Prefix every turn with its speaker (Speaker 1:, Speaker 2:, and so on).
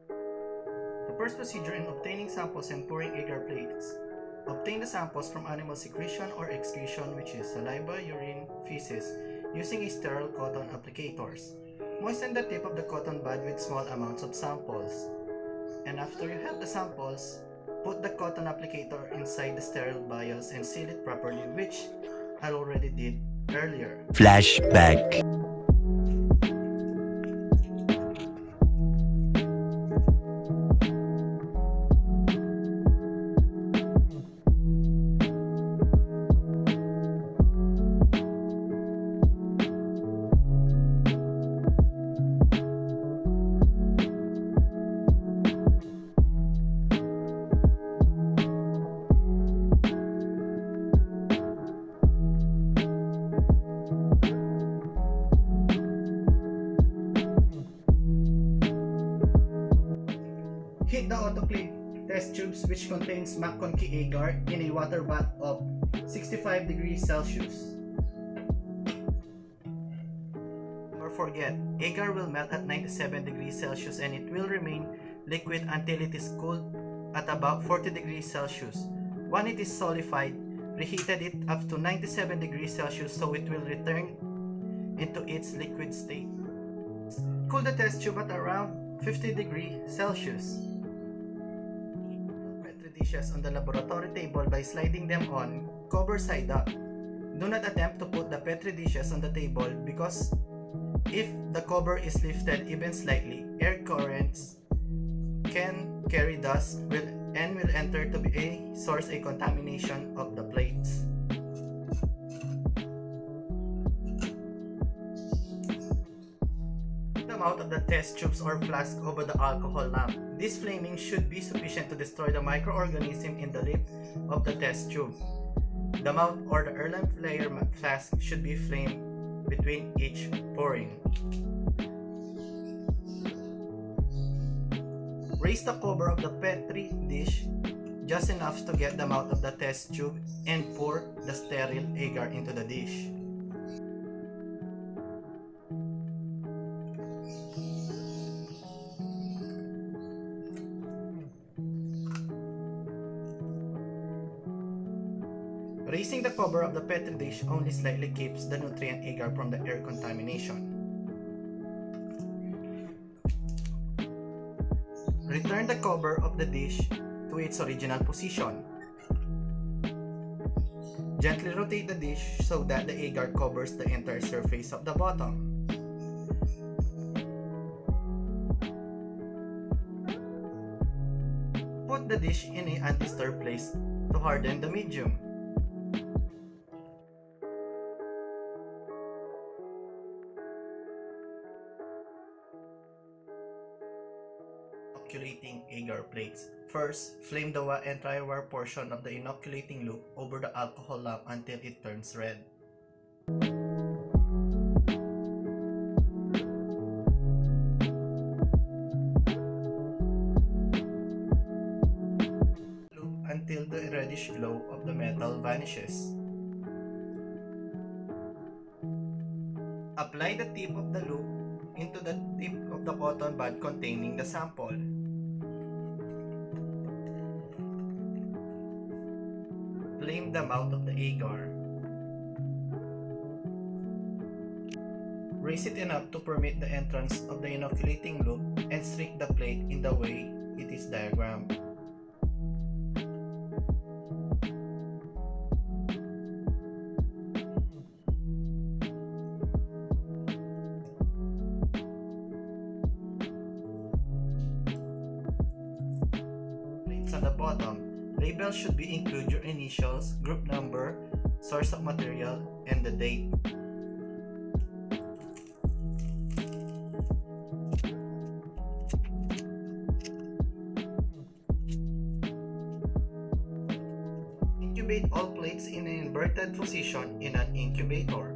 Speaker 1: The first procedure in obtaining samples and pouring agar plates. Obtain the samples from animal secretion or excretion, which is saliva, urine, feces, using a sterile cotton applicators. Moisten the tip of the cotton bud with small amounts of samples. And after you have the samples, put the cotton applicator inside the sterile vials and seal it properly, which I already did earlier.
Speaker 2: Flashback.
Speaker 1: Heat the autoclave test tubes, which contains McConkey agar, in a water bath of 65 degrees Celsius. Never forget, agar will melt at 97 degrees Celsius and it will remain liquid until it is cooled at about 40 degrees Celsius. When it is solidified, reheated it up to 97 degrees Celsius so it will return into its liquid state. Cool the test tube at around 50 degrees Celsius. Petri dishes on the laboratory table by sliding them on, cover side up. Do not attempt to put the Petri dishes on the table because if the cover is lifted even slightly, air currents can carry dust and will enter to be a source of contamination of the plates. Out of the test tubes or flask over the alcohol lamp. This flaming should be sufficient to destroy the microorganism in the lip of the test tube. The mouth or the airline layer flask should be flamed between each pouring. Raise the cover of the Petri dish just enough to get the mouth of the test tube and pour the sterile agar into the dish. Raising the cover of the Petri dish only slightly keeps the nutrient agar from the air contamination. Return the cover of the dish to its original position. Gently rotate the dish so that the agar covers the entire surface of the bottom. Put the dish in an undisturbed place to harden the medium. Inoculating agar plates. First, flame the entire wire portion of the inoculating loop over the alcohol lamp until it turns red. Loop until the reddish glow of the metal vanishes. Apply the tip of the loop into the tip of the cotton bud containing the sample. Flame the mouth of the agar. Raise it enough to permit the entrance of the inoculating loop and streak the plate in the way it is diagrammed. On the bottom, labels should be include your initials, group number, source of material, and the date. Incubate all plates in an inverted position in an incubator.